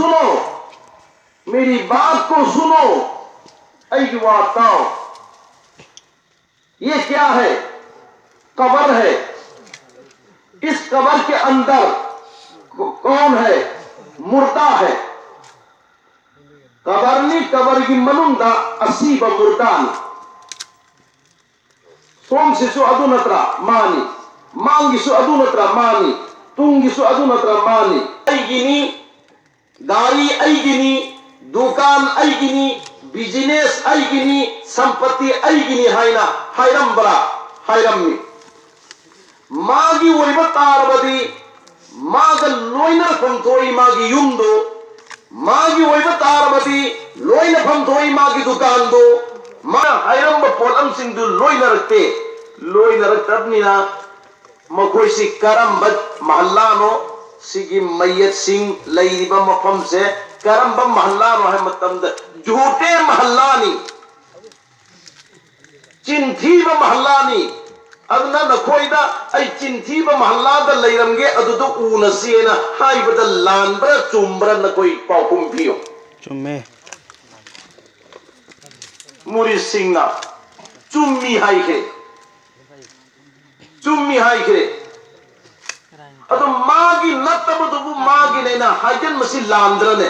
सुनो, मेरी बात को सुनो, ऐसी बात आओ। ये क्या है? कब्र है। इस कब्र के अंदर कौन है? मुर्दा है। कबरनी कबर की मनुंदा असीब मुर्दान सोम सिसु अदुनत्रा मानी मांगिसु अदुनत्रा मानी तुंगिसु अदुनत्रा मानी ऐगिनी गाड़ी ऐगिनी दुकान ऐगिनी बिजनेस ऐगिनी संपत्ति ऐगिनी हाइना हाइरम्बरा हाइरम्मी मागी वोइबा तारबदी माग लोइना फंथोई मागी युमदो मागी वोइबा तारबदी लोइना फंथोई मागी दुकान दो मा हाइरम्ब पोलम सिंधु लोइना रखतबनिना मखोइसी करम्ब महल्लानो सिगी मैयत सिंह लैरिबा मफम से करम्ब महल्लानो है मतमद झूठे महल्लानी चिंथीबा महल्लानी अदना नखोइदा आई चिंथीबा महल्लादा लैरमगे अदुदो उनसीना हाइबदा लानब्रा चुम्ब्रा नकोई पाउकुम पियो चुम्मे मुरी सिंगना चुम्मी हाइके अदो मागी नत्तबदुबु मागी नेना हाइजन मसी लांद्रने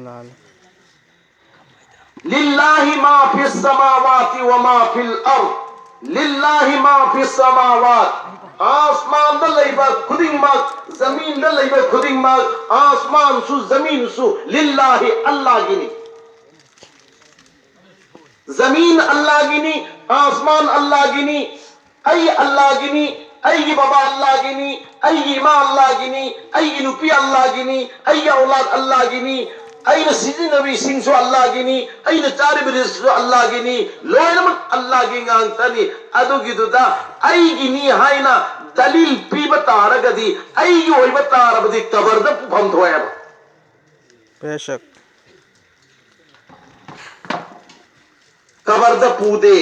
लाल लिल्लाहि मा फिस समावाति व मा फिल अर्द लिल्लाहि मा फिस समावात आसमान द लैबा खुदिंग मा जमीन द लैबा खुदिंग मा आसमान सु जमीन सु लिल्लाहि अल्लाह गिनी जमीन अल्लाह गिनी आसमान अल्लाह गिनी ऐ अल्लाह गिनी ऐ बाबा अल्लाह गिनी ऐ मां अल्लाह गिनी ऐ नुपी अल्लाह गिनी ऐ औलाद अल्लाह गिनी ऐ सिजी नबी सिंह सु अल्लाह गिनी ऐ चारि बिरिस सु अल्लाह गिनी लोयनमक अल्लाह गी ngang अदुगिदुदा ऐ गिनी हाइना दलील पीब तारगदी ऐ गी ओइब तारबदी कबरद पुफम थोयब बेशक कबरद पूदे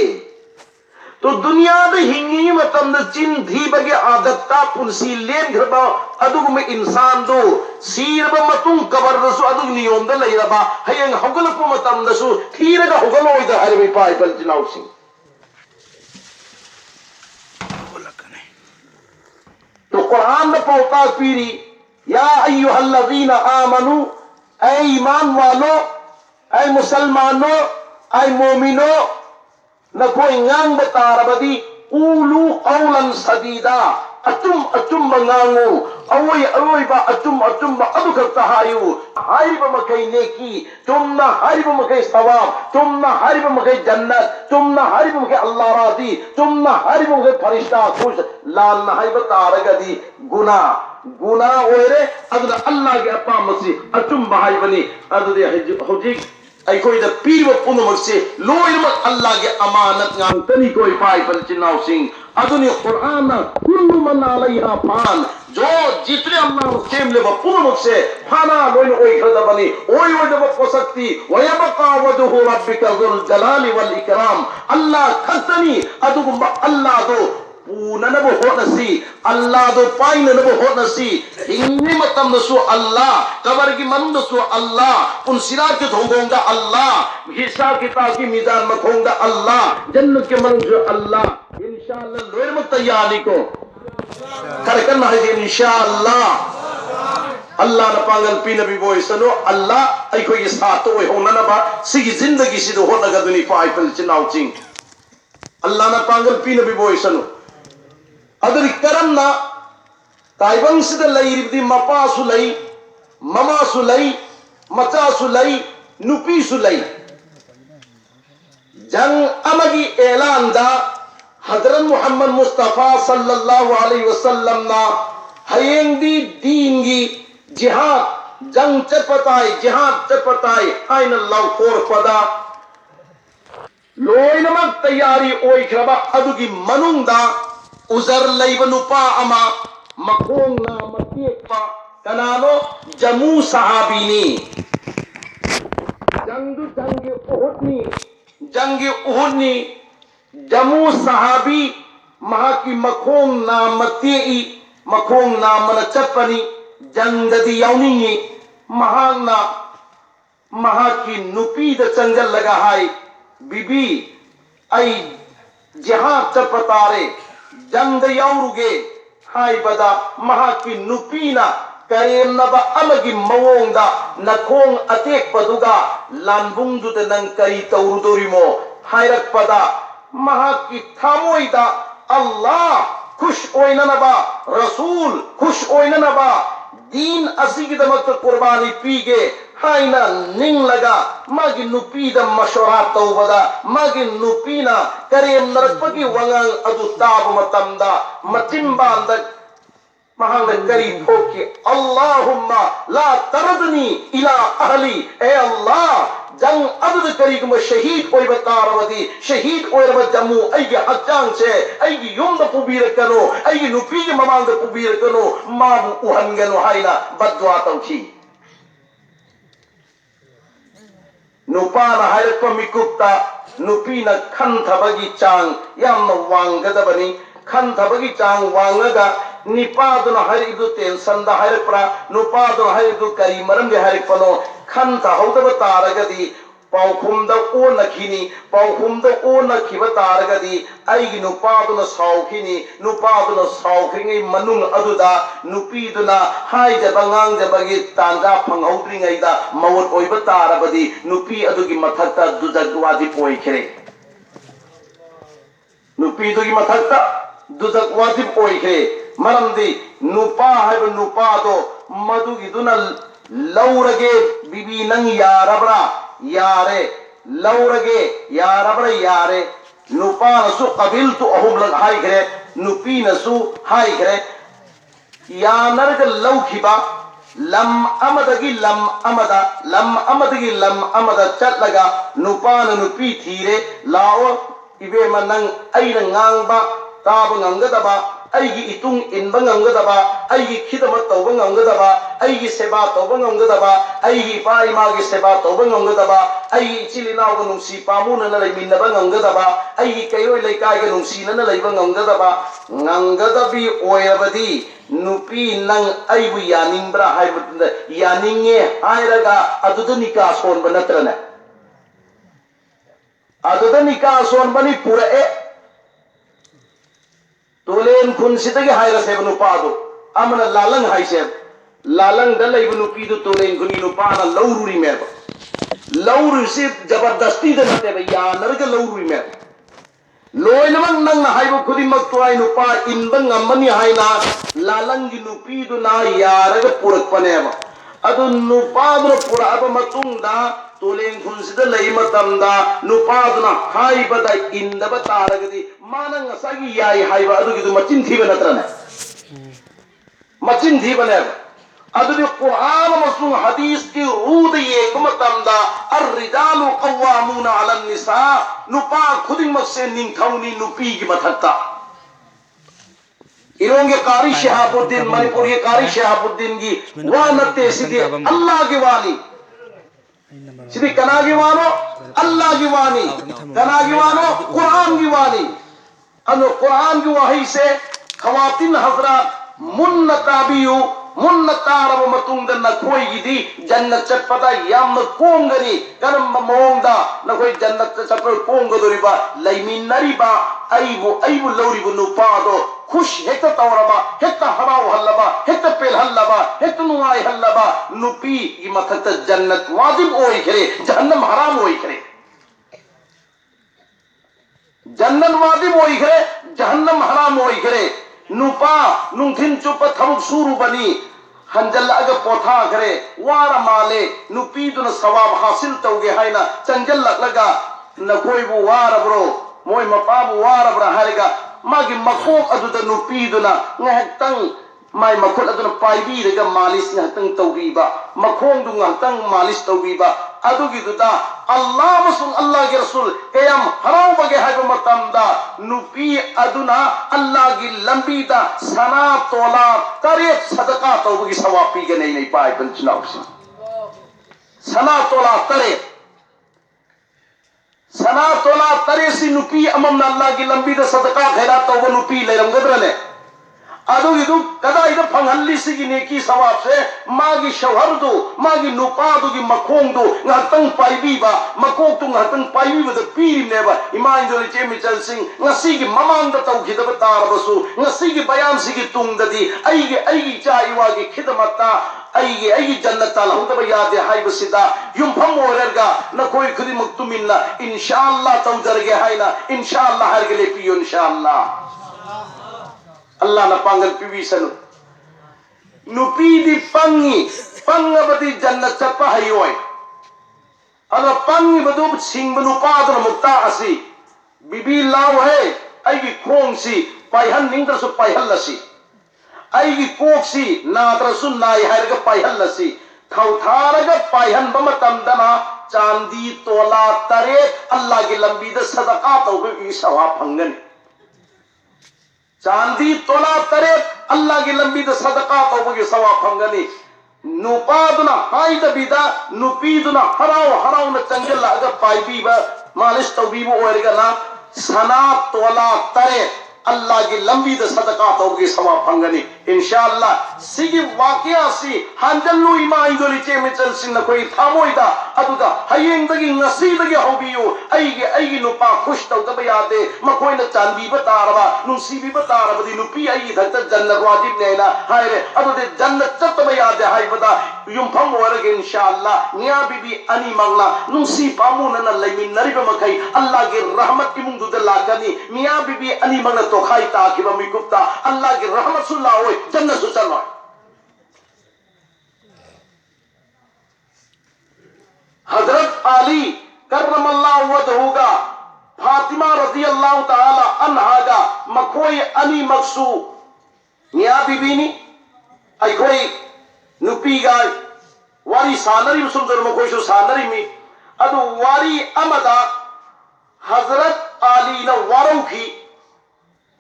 तो दुनिया में हिंगी मतम चिन धी बगे आदत्ता पुनसी लेन घरबा अदुग में इंसान दो सीरब मतुं कबर दसु अदुग नियम द लैरबा हयंग हगल पु मतम दसु थीरगा हगल ओइद हरबे पाइ बल जिनाउ सिंह तो कुरान में पौता पीरी या अय्युहल्लज़ीना आमनु ऐ ईमान वालो ऐ मुसलमानो ऐ मोमिनो न कोई ngang बतारबदी ऊलू कौलन सदीदा अचुम मंगांगो अवोई बा अचुम बा अदु करता हायु हारिब मकई नेकी तुमना हारिब मकई सवाब तुमना हारिब मकई जन्नत तुमना हारिब मकई अल्लाह राजी तुमना हारिब मकई फरिश्ता खुश लाल ना हारिब तारगदी गुना ओरे अदु अल्लाह के अपा मसी अचुम बहाई बनी अदु दे हुजिक अखोई पीब पुनमसे लोइनमक अल्लाह के अमानत गांगतनी कोई पाई पल चिनाव सिंह अदुनि कुरान कुल्लु मन अलैहा फान जो जितने अल्लाह सेम ले पुनमक से फाना लोइन ओइ खदा बनी ओइ दब पोसक्ति वयबका वजहु रब्बिका जुल जलाली वल इकराम अल्लाह खतनी अदु अल्लाह दो पूननब होनसी अल्लाह दो पाइननब होनसी हिंगी मतम दसु अल्लाह कबर की मन दसु अल्लाह पुनसिरात के धोंगोंगा अल्लाह हिसाब किताब की मीजान मखोंगा अल्लाह जन्नत के मन जो अल्लाह इंशाअल्लाह लोयर मत तैयारी को करकन है इंशाअल्लाह अल्लाह न पांगल पी नबी बोय सनो अल्लाह आई कोई साथ तो होना ना बा सिगी जिंदगी सिदो होना गदनी पाई पल चिनाव चिंग अल्लाह न पांगल पी नबी बोय सनो अदर करमना ताइबंग सिद लैरिबदी मपा सुलै ममा सुलै मचा सुलै नुपी सुलै जंग अमगी ऐलान दा हजरत मोहम्मद मुस्तफा सल्लल्लाहु अलैहि वसल्लम ना हयेंगी दीनगी जिहाद जंग चपताई आइन अल्लाह फोर पदा लोइनमक तैयारी ओइ खबा अदुगी मनुंदा उजर लैब नुपा अमा मखोंग ना मतियपा कनानो जमू सहाबीनी जंग उहुदनी जमू सहाबी महा की मखोंग ना मतियई मखोंग ना मन चपनी जंगदी यौनिंगी महाना महाकी नुपी द चंगल लगा हाय बीबी आई जहां चपतारे जंग यौरुगे हाय बदा महाकी नुपीना करेमनबा अमगी मवोंदा नखोंग अतेक पदुगा लानबुंग दुते नंग करी तौरुदोरिमो हायरक पदा महाकी थामोइदा अल्लाह खुश ओइननबा रसूल खुश ओइननबा दीन असिगिदमक कुर्बानी पीगे हाइना निंग लगा मागी नुपी द मशवरा तौबदा मागी नुपीना करेम नरकपगी वंगांग अदु ताब मतमदा मतिम्बांद महांग करी ठोके अल्लाहुम्मा ला तरदनी इला अहली ए अल्लाह जंग अदद करीगम शहीद ओइब तारवदी शहीद ओइब जम्मू अइगे हक्कांग से अइगे योंद पुबीरकनो अइगे नुपीगे ममांग पुबीरकनो माबु उहनगनो हाइना बद्वा तौखी नुपाना हायरप मिकुप्ता नुपीना खंथबगी चांग यामना वांगदबनी खंथबगी चांग वांगगा निपादुना हायरिदु टेंशनदा हायरप्रा नुपादुना हायरिदु करी मरमगे हायरपनो खंथा हौदब तारगदी पाउखुमदा ओ नखिनी पाउखुमदा ओ नखिब तारगदी आइगी नुपादुना साउखिनी नुपादुना साउखिंगे मनुंग अदुदा नुपीदुना हायजब ngangjabagi tanja phanghaudringayda mawot oiba tarabadi nupi adugi mathakta dujak wajib oikhre nupi adugi mathakta dujak wajib oikhre maramdi nupa haiba nupa do madugi duna laurage bibi nang yarabra yare laurage yarabra yare nupa nasu qabiltu ahum lag haigre nupi nasu haigre यानरग लौखिबा लम अमदगी lam amada chatlaga nupana nupi thire lao ibe manang aina ngangba taba ngangadaba aigi itung inba ngangadaba aigi khidama tawba ngangadaba aigi seba tawba ngangadaba aigi pai magi seba tawba ngangadaba aigi chilinaw ga nungsi pamuna na laiminaba ngangadaba aigi kayoi laikai ga nungsi na laiba ngangadaba ngangadabi oyabadi nupi nang aibu yaningbra haibutunda yaninge hairaga aduda nikah son banatrana aduda nikah son bani pura e tolen khun sidagi haira se nupa adu amana lalang haise lalang da laibu nupi du tolen khuni nupa na laururi merba lauru se jabardasti da nate ba yanarga laururi merba loinamang nang na haibu khudimak tuai nupa inbang ngamani haina lalangi nupi du na yaraga purak paneba adu nupa du pura aba matungda tolen khunsidda lei matamda nupa du na haibada indaba taragadi manang asagi yai haiba adu gidu machin thiba natrana machin thiba ne adu di Quran masung hadis ki rud ye kumatamda ar-rijalu qawwamuna 'ala an-nisa nupa khuding makse ningthauni nupi gi mathakta इरोंगे कारी शहाबुद्दीन मणिपुर के कारी शहाबुद्दीन की वानते सीधे अल्लाह की वाणी सीधे कना की वानो अल्लाह की वाणी कना की वानो कुरान की वाणी अनु कुरान की वही से खवातीन हजरात मुन्नताबियु मुन्नतारब मतुंग नखोई गिदी जन्नत चटपदा याम कोंगरी करम मोंगदा नखोई जन्नत चटपद कोंगदोरिबा लैमिनरिबा आइबु लौरिबु नुपादो खुश हेक्ता तौरबा हेक्ता हराव हल्लबा हेक्ता पेल हल्लबा हेक्ता नुआई हल्लबा नुपी की मथक्ता जन्नत वाजिब ओई करे जहन्नम हराम ओई करे जन्नत वाजिब ओई करे जहन्नम हराम ओई करे नुपा नुंथिन चुप थबुक सुरु बनी हंजल्लागा पोथा करे वारा माले नुपी दुन सवाब हासिल तौगे हाइना चंजल्लगा नखोइबु वारा ब्रो मोय मपाबु वारा ब्रा हारेगा मागी मखोक अदुदा नुपीदुना ngahktang mai makhut aduna paibi rega malis ngahktang tawbiba makhong du ngahktang malis tawbiba adugi duda Allah masung Allah ge rasul kayam harau bage haiba matamda nupi aduna Allah gi lambida sana tola kare sadaqa tawbi sawapi ge nei pai panchnaw sana tola kare सना तोला तरे सी नुपी अमम अल्लाह की लंबी the सदका खैरात तो वो नुपी ले रंगद्रने अदुगिदु कदाइदा फंगहल्ली सिगी नेकी सवाब से मागी शौहरदु मागी नुपादुगी मखोंदु ngakhtang paibiba makok tu ngakhtang paibiba da pirimneba ima indole che michal sing ngasi gi mamang da taukhidaba tarabasu ngasi gi bayan sigi tungdadi aigi cha iwa gi khidmata aigi jannat tal hudaba yade haibasida yumpham orerga nakoi khudi muktuminna inshallah tawjarge haina inshallah hargele piyo inshallah Allah na pangal piwisanu nupi di pangabati jannat chapa hayoy ala pangi badu sing banu pa mukta asi bibi law hai aigi khong si paihan ning su paihal lasi aigi kok si na su nai harga paihal lasi khau tharaga paihan bamatam dana chandi tola tare Allah ki lambi da sadaqa tawbi sawab phangan चांदी तोला तरे अल्लाह की लंबी the सदका तौबगे सवाब फंगनी नुपादुना हाइद बिदा नुपीदुना हराव न चंगल अग पाइबीबा मालिश तौबीबो ओरगा ना सना तोला तरे अल्लाह की लंबी द सदका तौबगे सवाब फंगनी इंशाअल्लाह सिगी वाकिया सी हंजल्लु इमा इंदोली चे मिचल सिन कोई थामोइदा अदुदा हयेंग दगी ngasi dagi hobiyo aigi nupa khush tawdaba yade makoi na chanbi bataraba nusi bi bataraba di nupi ai dhakta jannat wajib neina haire adude jannat chatba yade haibada yumpham warage inshallah nya bibi ani mangla nusi pamuna na laimin nariba makai Allah ki rahmat ki mundu de lakani nya bibi ani mangla to khai ta ki ba mikupta Allah ki rahmat sullah hoy jannat su chalwa हजरत आली कर्रमल्लाहु वजहुगा फातिमा रज़ियल्लाहु ताला अन्हागा मखोई अनी मक्सू निया बिबिनी अखोई नुपीगा वारी सानरी सुंदर मखोई सु सानरी मी अदु वारी अमदा हजरत आली न वारौखी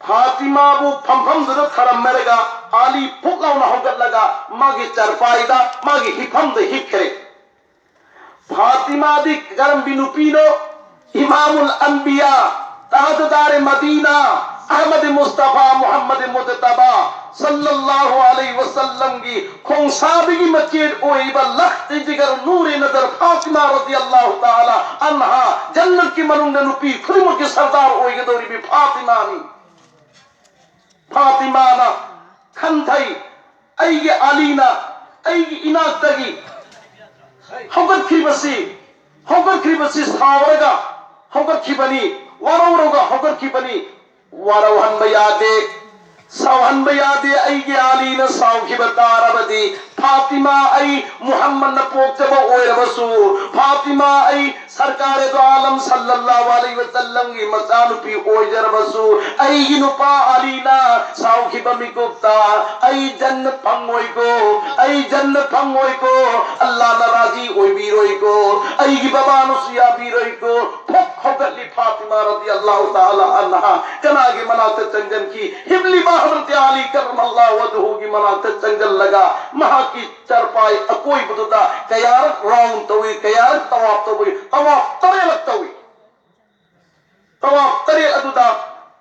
फातिमा बु फमफम दुर थरम मेरेगा आली फुकलाव न होगत लगा मागी चरपाईदा मागी हिफम दे हिखरे फातिमा दी गरम बिनुपीनो इमामुल अंबिया ताजदार मदीना अहमद मुस्तफा मोहम्मद मुजतबा सल्लल्लाहु अलैहि वसल्लम की खोंसाबी की मस्जिद ओइबा लख्त जिगर नूर नजर फातिमा रज़ियल्लाहु ताला अन्हा जन्नत की मनुंग नुपी खुरम के सरदार ओइगे दोरी भी फातिमा नी फातिमा ना खंथई अइगे अलीना अइगे इनातगी हौगत खिबसी सावरगा हौगत खिबनी वारौरगा हौगत खिबनी वारौहन बयादे सावहन बयादे अइगे आली न साव खिबतारबदी फातिमा आई मुहम्मद न पोक्तब ओयरबसु फातिमा आई सरकार दो आलम सल्लल्लाहु अलैहि वसल्लम की मसानुपी ओयरबसु अइगे नुपा आलीना साव खिबमी गुप्ता आई जन्नत फंगोई को अल्लाह नाराजी ओय बीरोई को अइगे बाबा नुसिया बीरोई को फक हौगली फातिमा रज़ियल्लाहु ताला अन्हा कनागे मनाते चंगन की हिबली हज़रत आली करमल्लाहु वजहू की मनाते चंगल लगा महा की चरपाई अकोई बुदा कयार राउंड तवी कयार तवाफ तरे लगता हुई तवाफ तरे अदुदा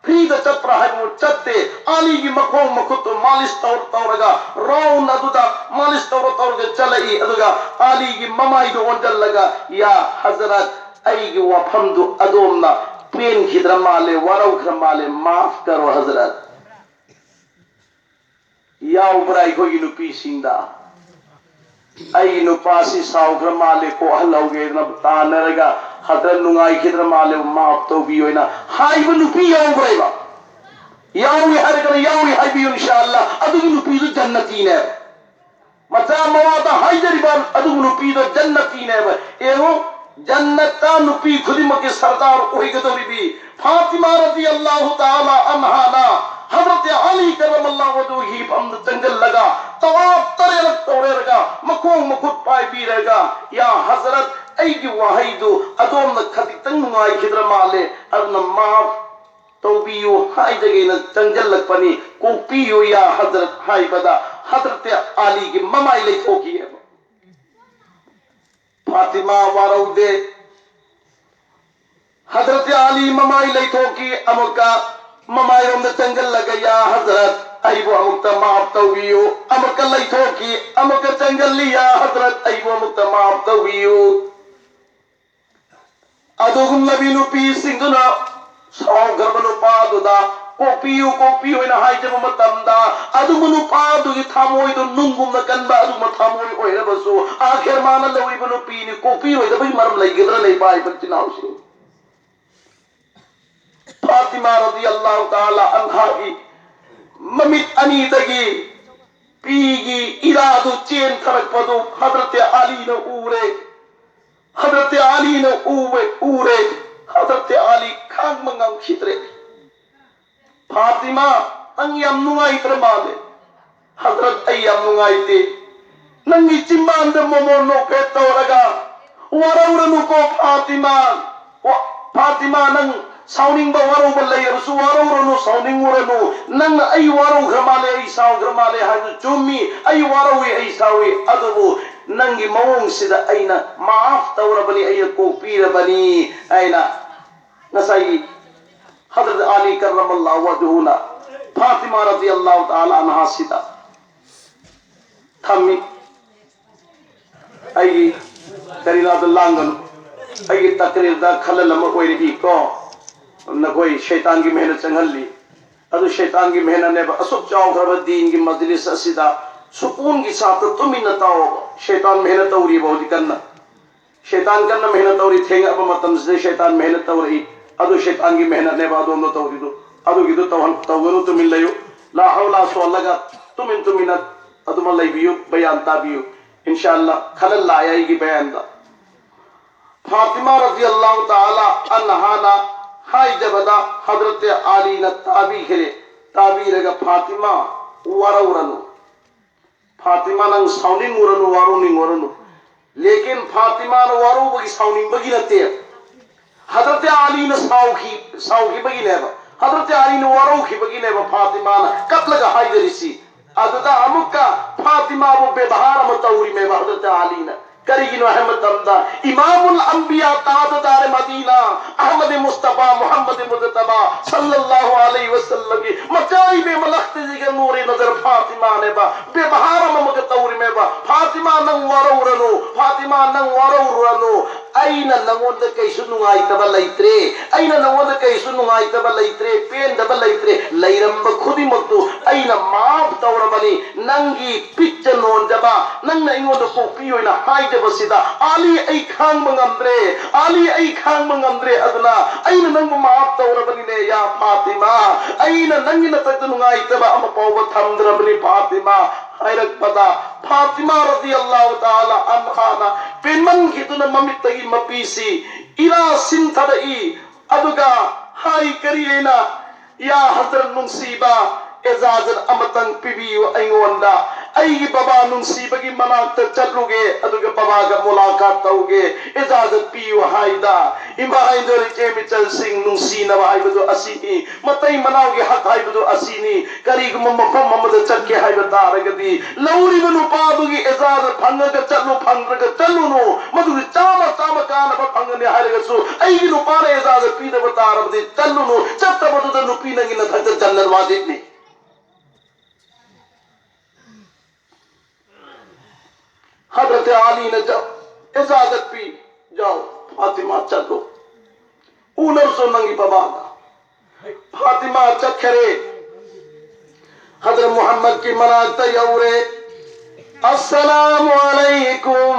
फ्रीद चप्रा है वो चत्ते आली की मखों मखुत मालिश तौरगा राउंड अदुदा मालिश तौरगे चलई अदुगा आली की ममाई दो अंजल लगा या हजरत आई की वफम दो अदोमना पेन खिद्र माले वरौ खिद्र माले माफ करो हजरत या उबराई को ये नुपी सिंदा आई नुपासी साउग्र माले को हलौगे न तानरगा हदर नुंगाई खिद्र माले माफ तो भी होइना हाई वो नुपी या उबराईबा यावी हर कर यावी हाई भी इंशाअल्लाह अदु नुपी तो जन्नती ने मचा मवादा हाई जरीबान अदु नुपी तो जन्नती ने एहो जन्नता नुपी खुदी मके सरदार ओही गदोरी भी फातिमा रज़ियल्लाहु ताला अन्हा ना हजरत अली करमल्लाहु वजहू हम जंगल लगा तवाफ तरे लग तोरे लगा मखों मखुत पाई भी रहेगा या हजरत आई की वाहिदो अदोम न खती तंग नुआई खिद्र माले अब न माफ तौबियो हाई जगह न जंगल लग पनी कोपियो या हजरत हाई बदा हजरत अली की ममाई ले ठोकी है फातिमा वारौदे हजरत अली ममाई ले ठोकी अमका ममाई रोम जंगल लग या हजरत अइबो अमुक्ता माफ तौबियो अमक लैथोकी अमक चंगल्ली या हजरत अइबो अमुक्ता माफ तौबियो अदुगुम नबी नुपी सिंगुना सावग्रब नुपादुदा कोपियो इन हाइजब मतमदा अदुम नुपादुगी थामोइदु नुंगुम कनबा अदुम थामोइ ओइरबसु आखिर माना लविब नुपी नि कोपी ओइदबई मरम लैगिद्रा लैबाइ बच्चिनाउसि फातिमा रदियल्लाहु ताला अन्हा की ममित अनीदगी पीगी इरादु चेन थरकपदु हजरत अली न उरे हजरत अली न उरे हजरत अली खांग मंगम खित्रे फातिमा नंग यम नुंगाइत्र माले हजरत अय्यम नुंगाइते नंगी चिम्मान द मोमो नो पे तोरगा वरौरनु को फातिमा नंग साउनिंग बा वारो बल्ले रसु वारो रनु साउनिंग रनु नंग आई वारो घमाले आई साउ घमाले हाजु चुम्मी आई वारो वे आई सावे अदबु नंगी मवोंग सिदा आइना माफ तौरबनी आई को पीरबनी आइना नसाई हजरत अली करमल्लाहु वजहुना फातिमा रदियल्लाहु ताला अन्हा सिदा थम्मी आई करीना लांगन आई तकरीर दा खलल म ओइरही को नकोई शैतान की मेहनत चंगली अदु शैतान की मेहनत ने असुक चाव दीन की मजलिस असिदा सुकून की साथ तुम ही नताओ शैतान मेहनत तौरी बहुत करना शैतान करना मेहनत तौरी थे अब मतम से शैतान मेहनत तौरी अदु शैतान की मेहनत ने बादो न तौरी दो अदु की दो तौहन तौगनु तुम मिल ला हौला सो लगा तुम इन अदु मलई बियो बयान ताबियो इंशाअल्लाह खलल लाया की बयान दा फातिमा रज़ियल्लाहु ताला अन्हा ना हाय जबदा हजरत अली न ताबी खेले ताबी रेगा फातिमा वारौरनु फातिमा नंग साउनिंग उरनु वारुनिंग उरनु लेकिन फातिमा न वारो बगी साउनिंग बगी नते हजरत अली न साउखी बगी नेबा हजरत अली न वारो खी बगी नेबा फातिमा न कत्लगा हाय जरिसी अददा अमुका फातिमा वो बेबहार मतौरी में हजरत अली न करीगिनो अहमद तमदा इमामुल अंबिया ताजदार मदीना अहमद मुस्तफा मोहम्मद मुजतबा सल्लल्लाहु अलैहि वसल्लम की मचाई बे मलख्त जिगे नूरे नजर फातिमा ने बा बेबहार ममग तौर में बा फातिमा नंग वरौरनु फातिमा नंग वरौरनु अइना नंगोंद कैसु नुंगाई तब लैत्रे अइना नंगोंद कैसु नुंगाई तब लैत्रे पेन दब लैत्रे लैरंब खुदी मत्तु अइना माफ तौरबनी नंगी पिच्च नोन जबा नंग इंगोंद कोपी होइना हाय बसिदा आली आई खांग मंगमद्रे अदना अइन नंग माफ तौरबनी ने या फातिमा अइन नंगी नतक नुंगाई तब अम पौव थमद्रबनी फातिमा हैरत पदा फातिमा रज़ियल्लाहु ताला अन्हा पेमन कितुन ममितगी मपीसी इरा सिंथदई अदुगा हाय करिएना या हजरत मुंसीबा इजाजत अमतंग पिबियो अइंगोंदा अई बाबा नुंसीबगी मनात चलुगे अदुगे बाबा का मुलाकात तौगे इजाजत पियो हायदा इमा हायदर के मिचल सिंह नुंसी न हायबदो असीनी मतई मनाओगे हक हायबदो असीनी करीग ममफम ममद चक्के हायबता रगदी लौरी बनु पादुगी इजाजत फंगग चलु नो मदुगी चाम कान फंगने हायगसु अई नु पारे इजाजत पीद बता रबदी चलु नो चत्त बदु नु पीनगी न थक जन्नत वाजिब ने हजरत अली ने जब इजाजत पी जाओ फातिमा चलो उनर सो नंगी बाबा फातिमा चखरे हजरत मोहम्मद की मनात यौरे अस्सलामु अलैकुम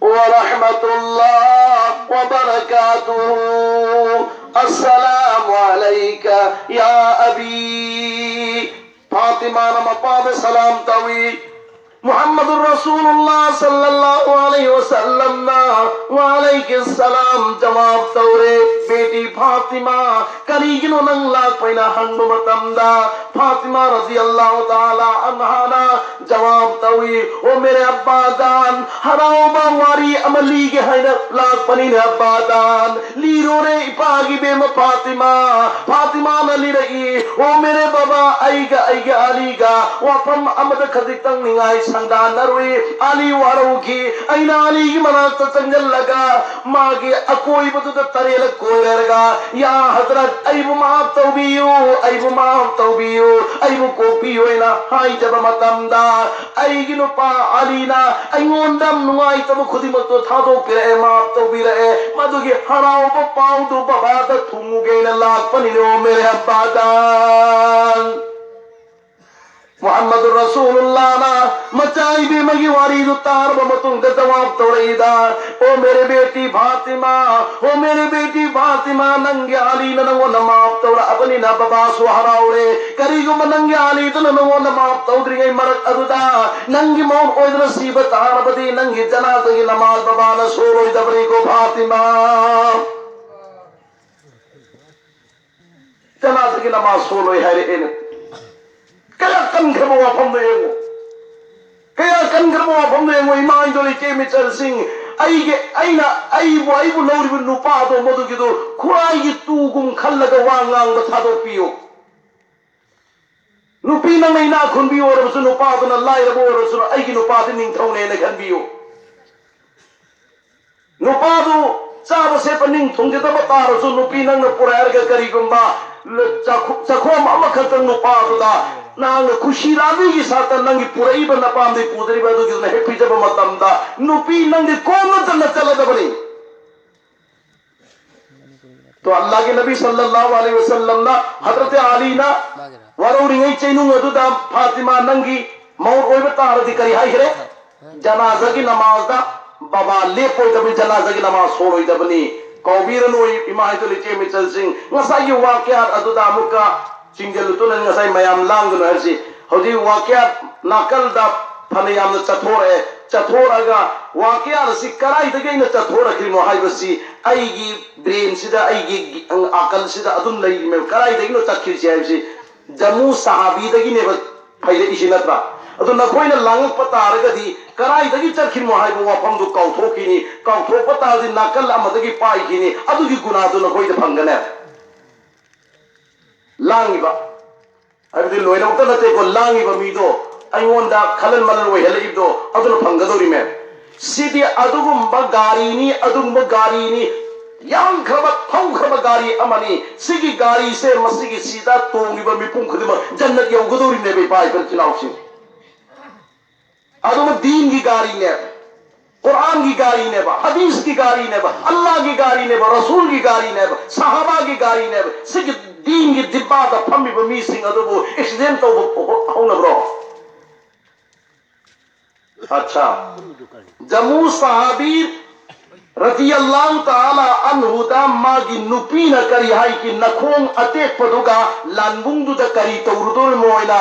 व रहमतुल्लाह व बरकातुहू अस्सलामु अलैका या अबी फातिमा नम पाद सलाम तवी मुहम्मदुर रसूलुल्लाह सल्लल्लाहु अलैहि वसल्लम वालेकुम सलाम जवाब तौरे बेटी फातिमा करीगिनो नंग लाख पैना हंग मतमदा फातिमा रज़ियल्लाहु ताला अन्हा जवाब तवी ओ मेरे अब्बा जान हराओ बावारी अमली के हैन लाख पनी ने अब्बा जान लीरो रे इपागी बे म फातिमा न ली रही ओ मेरे बाबा आईगा अलीगा वफम अमद खदितंग निगाई संगानरुई अली वारुकी अइना अली की मनात चंगल लगा मागे अकोई बदुद तरेल कोयरगा या हजरत अइबु माफ तौबियो अइबु माफ तौबियो अइबु कोपियो ना हाई जब मतमदा अइगी नुपा अलीना अइंगोंदम नुंगाई तब खुदिमतो थादो पिरे माफ तौबिरे मदुगी हराओ पाऊ दु बाबात थुमुगे न लापनिनो मेरे अब्बादान मोहम्मद रसूलुल्लाह ना मचाई भी मगी वारी दुतार बमतुंग जवाब तोड़ीदा ओ मेरे बेटी फातिमा ओ मेरे बेटी फातिमा नंगे आली नंगो नमाब तोड़ा अपनी ना बाबा सुहराउरे करीगो नंगे आली तो नंगो नमाब तोड़री गई मरक अरुदा नंगी मौन ओइद्र सीबत आरबदी नंगी जनाज़े की नमाज बाबा न सोरो दबरी को फातिमा जनाज़े की नमाज सोरो है रे kaya kan kermo wafam do yengo kaya kan kermo wafam do yengo imai do le chemi chal sing aibu lawri bu nupa do modu gido kurai gi tu gum khallaga wangang ba thado piyo nupi nang nei na khun bi ora su nupa do na lai ra bo ora su ai gi nupa de ning thong ne na khan biyo nupa do cha ba se pa ning thong de ba ta ro su nupi nang na purar ga kari gumba chakhom ama khatang nupa do da nang kushirabi ki sata nangi purai ba napam de pudri ba do ki happy jab matam da nupi nangi kon na chala da bani to Allah ke nabi sallallahu alaihi wasallam na hazrat ali na waruri ngai chainu adu da fatima nangi maur oi ba tar di kari hai hre janaza ki namaz da baba le poi da janaza ki namaz soroi da bani kawbir no imai to le che mi chal sing ngasa yu waqiat adu da muka चिंगल तो नंग साइ मयाम लांग न हरसी हदि वाक्या नाकल दा फनयाम न चथोरगा वाक्या रसी कराई दगे न चथोर खिनो हाइबसी आइगी ब्रेन सिदा आइगी अकल सिदा अदुन लई मे कराई दगे न चखि छि हाइबसी जमू सहाबी दगी ने फैले इसी नत्रा अदु नखोइन लांग पतारगदी कराई दगी चखिनो हाइबो वाफम दु काउथोकिनी काउथो पतादि नाकल अमदगी पाइकिनी अदुगी गुना दु नखोइ द फंगने लांगिबा अबदि लोइना उत नते को लांगिबा मीदो अइवोंदा खलन Malan way हेलिबदो अदुन फंगदोरी may सिदि अदुगुम गारीनी yang khaba thong khaba gari amani sigi gari se masigi sida tongiba mipum khudima jannat yaugadori ne be pai per chinausi aduma deen ki gari ne Quran की गाड़ी ने बा हदीस की गाड़ी ने बा अल्लाह की गाड़ी ने बा रसूल की गाड़ी ने बा सहाबा की गाड़ी ने बा सिग दीन की दिब्बा दा फम्मी बा मीसिंग अदबो एक्सीडेंट तो हो ना ब्रो अच्छा जमू सहाबी रजी अल्लाह ताला अन्हु दा मागी नुपी न करी हाई की नखोंग अते पदुगा लानबुंग दु दा करी तौरुदुल मोइना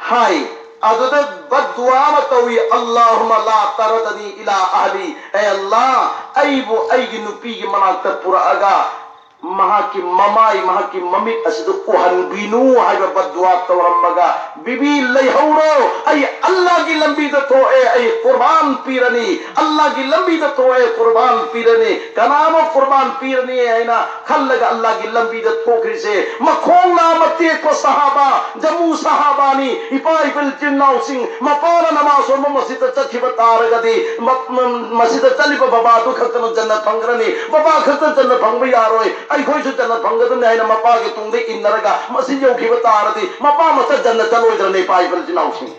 हाई अदद बदुआ मतवी अल्लाहुम्मा ला तरदनी इला अहली ए अल्लाह अइबो अइगी नुपी की मनाक पुरा अगा महा की मम्मी असिदु कोहन बिनु हाइबा बदुआ तवरमगा बिबी लैहौरो आई अल्लाह की लंबी द तो ए कुर्बान पीरनी अल्लाह की लंबी द तो ए कुर्बान पीरनी कनामो कुर्बान पीरनी है ना खल्लगा अल्लाह की लंबी द ठोकरी से मखोंग नामते को सहाबा जमू सहाबानी इपाई बिल जिन्नाउ सिंह मपारा नमाज़ो मस्जिद चखि बतारगदी मस्जिद चली बाबा दु खतन जन्नत फंगरनी बाबा खतन जन्नत फंग यारोय आई खोई जन्नत फंगदन है ना मपा के तुंदे इनरगा मस्जिद योखि बतारदी मपा मत जन्नत चलोइदर ने पाई बिल जिन्नाउ सिंह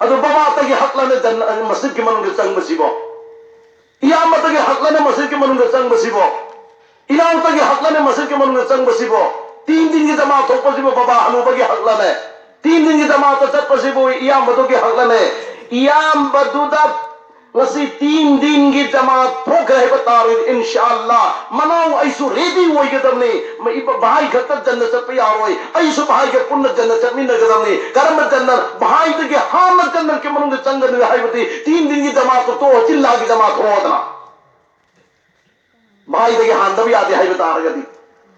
अदु बाबा तगी हकलने जन्नत मस्जिद के मनुंग चंग बसिबो इयामत के हकलने मस्जिद के मनुंग चंग बसिबो इलाम तगी हकलने मस्जिद के मनुंग चंग बसिबो 3 दिन की जमात हो पसिबो बाबा हनुबा के हकलने 3 दिन की जमात चत पसिबो इयाम बदो के हकलने इयाम बदुदा ngasi 3 दिन की जमात ठोक रहे बतारो इंशाअल्लाह मनाओ ऐसु रेडी होई गदमने मैं भाई खत जन्नत चत पे आरोय ऐसु भाई के पुण्य जन्नत चत मिन गदमने कर्म जन्नत भाई के हाम जन्नत के मनुंग चंगन हाइबती 3 दिन की जमात तो चिल्ला की जमात होदना भाई के हांदबी आदि हाइबता आरगदी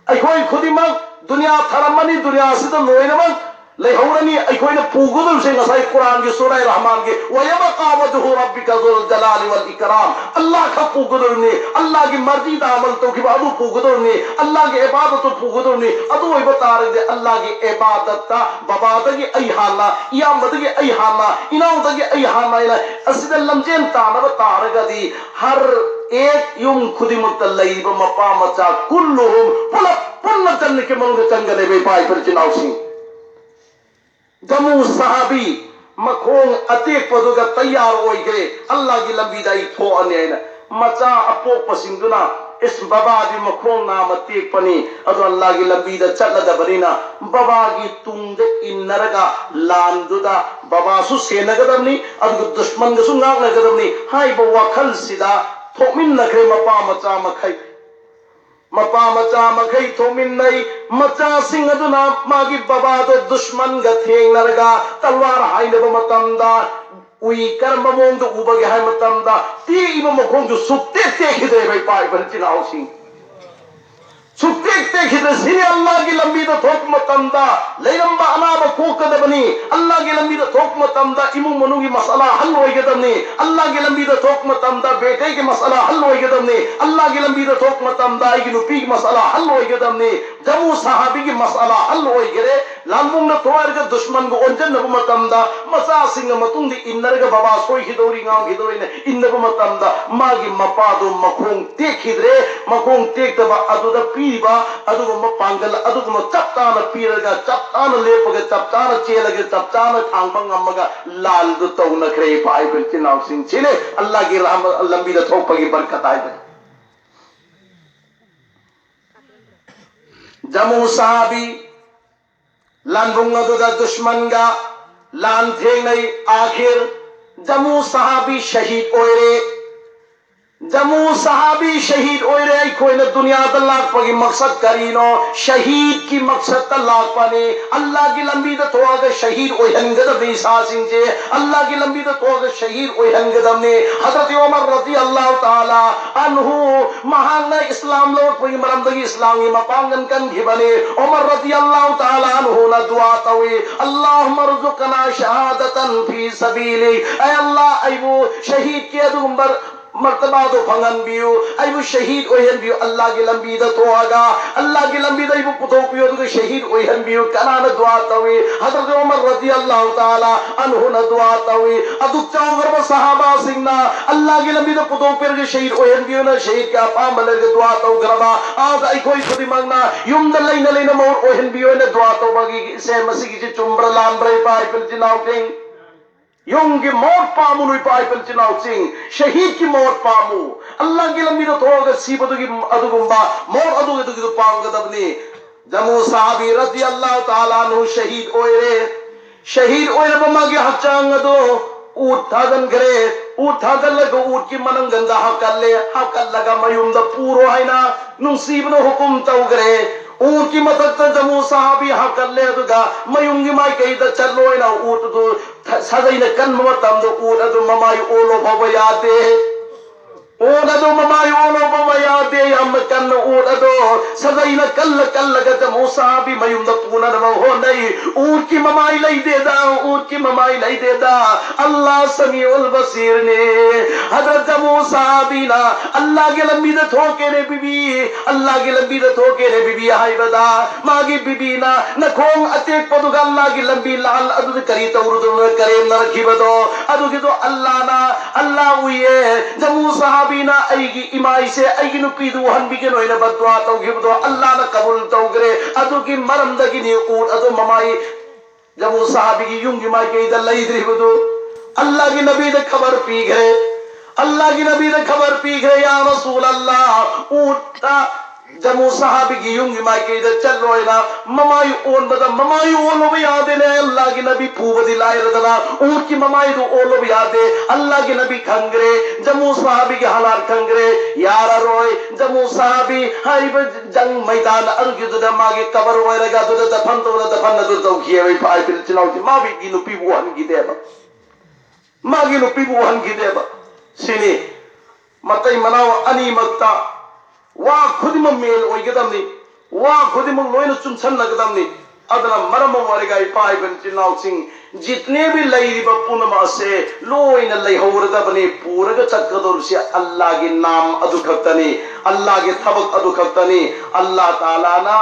आई कोई खुदी मग दुनिया थरमनी दुनिया से तो लोइनमग लेहौरनी अखोइना पुगुदुम से नसाई कुरान के सूरह रहमान के वयबका वजहु रब्बिका ज़ुल जलाली वल इकराम अल्लाह का पुगुदुम अल्लाह की मर्जी दा अमल तो कि अदु पुगुदुम अल्लाह की इबादत तो पुगुदुम अदु वही बता रहे दे अल्लाह की इबादत ता बबादगी अयहाना या मदगी अयहाना इनाउदगी अयहाना इला असिदल लमजेन ताना बता रगदी हर एक युम खुदी मुतल्लैब मपा मचा कुल्लुहुम पुल पुन्न चन्न के मनुगे चंगले बे पाई पर चिनाउसी जमू सहाबी मखोंग अतेक पदुगा तैयार होई गए अल्लाह की लंबी दाई थो अनेना मचा अपोक पसिंगुना इस बाबा दी मखोंग नाम अतेक पनी अदो अल्लाह की लंबी दा चलदा बनीना बाबा की तुंग इन्नरगा लांदुदा बाबा सु सेनगदमनी अदु दुश्मन गसु नागनगदमनी हाय बो वखल सिदा थोमिन नखरे मपा मचा मखै मपा मचा मखई थोमिन्नई मचा सिंह अदुना मागी बाबा दो दुश्मन ग थेंगनरगा तलवार हाइनब मतमदा उई कर्म मोंग दो उबगे हाय मतमदा ती इब मखोंग जो सुक्ते तेखिदे भाई पाई पर चिनाउसी सुक्ते तेखिदे सिने अल्लाह की लंबी दो थोक मतमदा लेरंबा अनाब कोकदबनी अल्लाह की लंबी दो थोक मतमदा इमु मनुगी मसला हल होइगदमनी अल्लाह की लंबी दो थोक मतमदा बेटे के मसला हल होइगदमनी अल्लाह की लंबी दो थोक मतमदा इगी नुपी की मसला हल होइगदमनी जमू सहाबी की मसला हल होइगरे लांबुंग न थोर के दुश्मन को ओंजन न मतमदा मसा सिंह मतुंग दी इन्नर के बाबा सोई हिदोरी गांव हिदोरी ने इन्न मतमदा मागी मपा दो मखोंग तेखिद्रे मखोंग तेखदबा अदुदा पीबा अदुगम पांगल अदुगम चप्तान पीरगा चप्तान लेपगे चप्तान चेलगे चप्तान थांगबंग अम्मगा लाल दु तौन खरे पाई बिल चिनाव सिंह चिले अल्लाह की रहमत लंबी द थोपगी बरकत आए जमू सहाबी लानबुंग अदुदा दुश्मन गा लान थे नहीं आखिर जमू सहाबी शहीद ओरे जमू सहाबी शहीद ओरे कोई न दुनिया तलाक पगी मकसद करीनो शहीद की मकसद तलाक पाने अल्लाह की लंबी द तो अगर शहीद ओहन गदम ने ईसा सिंह जे अल्लाह की लंबी द तो अगर शहीद ओहन गदम ने हजरत उमर रजी अल्लाह ताला अन्हु महान इस्लाम लोग पगी मरमदगी इस्लामी मपांगन कन घिबने उमर रजी अल्लाह ताला अन्हु न दुआ तवे अल्लाहुम्मा रज़ुकना शहादतन फी सबीली ऐ अल्लाह ऐ वो शहीद के दुंबर मर्तबा तो फंगन बियो आई वो शहीद ओहन बियो अल्लाह की लंबी द तो आगा अल्लाह की लंबी द वो पुतो पियो तो शहीद ओहन बियो कना न दुआ तवे हजरत उमर रजी अल्लाह ताला अन्हु न दुआ तवे अदु चौगर सहाबा सिंहना अल्लाह की लंबी द पुतो पिर के शहीद ओहन बियो न शहीद का पामल के दुआ तो गरबा आज आई कोई खुदी मांगना युम द लेन मोर ओहन बियो ने दुआ तो बगी से मसी की चुंबर लान ब्रे पाई पिल जिनाव टिंग योंगे मौत पामु नुई पाई पिल चिनाव सिंह शहीद की मौत पामु अल्लाह की लंबी तो थोड़ा सी बदुगी अदुगुम्बा मौत अदुगे तो पाऊंगा तबनी जमू सहाबी रज़ी अल्लाह ताला नु शहीद ओए बमा के हचांग दो ऊट थागन करे ऊट थागन लगो ऊट की मनंग गंगा हकल लगा मयुम द पूरो है ना नुसीब न हुकुम तो करे ऊट की मदद जमू सहाबी हकल ले दुगा मयुंगी माई कही द चलो ना ऊट दो सजाई ने कन मतम दो ऊट दो ममाई ओलो भव यादे ऊट दो ममाई ओलो भव यादे हम कन ऊट दो सजाई ने कल लगा जमू सहाबी मयुम द पूना न हो नहीं ऊट की ममाई लई दे दा ऊट की ममाई लई दे दा अल्लाह समीउल बसीर ने हजरत जमू सहाबी ना अल्लाह के लंबी द थोके ने बीबी अल्लाह की लंबी द थोके ने बीबी हाय बदा मागी बीबी ना न खोंग अतेक पदुगा अल्लाह की लंबी लाल अदु करी तो उर्दू में करे न रखी बदो अदु की तो अल्लाह ना अल्लाह हुए जमू सहाबी ना आईगी इमाई से आईगी नु पीदु हन भी के नोय न बदवा तो की बदो अल्लाह ना कबूल तो करे अदु की मरम दगी ने ऊट अदु ममाई जमू सहाबी की युंगी माई के इधर लई दे बदो अल्लाह की नबी ने खबर पी गए अल्लाह की नबी ने खबर पी गए या रसूल अल्लाह ऊटा जमू सहाबी की युंगी माई के इधर चल रहे ना ममाई ओन बदा ममाई ओलो भी याद है अल्लाह की नबी पूब दिलाए रदना ऊट की ममाई तो ओलो भी याद है अल्लाह की नबी खंगरे जमू सहाबी के हालात खंगरे यार रोए जमू सहाबी हाई जंग मैदान अलगी तो मागे कबर होए रगा तो दफन तो किए वही फाइ फिर चलाओ मां भी की नुपी बुहन की देबा मागी नुपी बुहन की देबा सिनी मतई मनाव अनी मक्ता वा खुद में मेल ओइगदमनी वा खुद में लोइन चुनसन लगदमनी अदना मरम वरेगा इपाई बन चिनाव सिंह जितने भी लईरिबा पुनमा से लोइना लईहौरदबने पूरग चक्कदोरसे अल्लाह के नाम अदु खक्तने अल्लाह के थबक अदु खक्तने अल्लाह ताला ना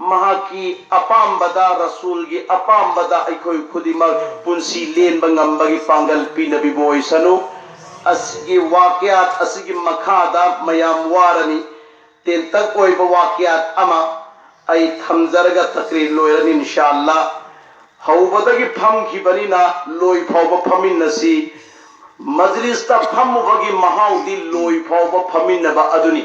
महा की अपाम्बदा रसूल की अपाम्बदा अखोई खुदिमक पुंसी लेन बंगम्बगी पांगल पीनबी बोइसनु असगी वाक्यात असगी मखादा मयाम वारनी तेंतक ओइबा वाक्यात अमा आई थमजरगा तकरीर लोयरनी इंशाअल्लाह हौबदगी फमखिबनिना लोई फावबा फमिन्नसी मजलिस ता फम्मुबगी महाउदी लोई फावबा फमिन्नबा अदुनी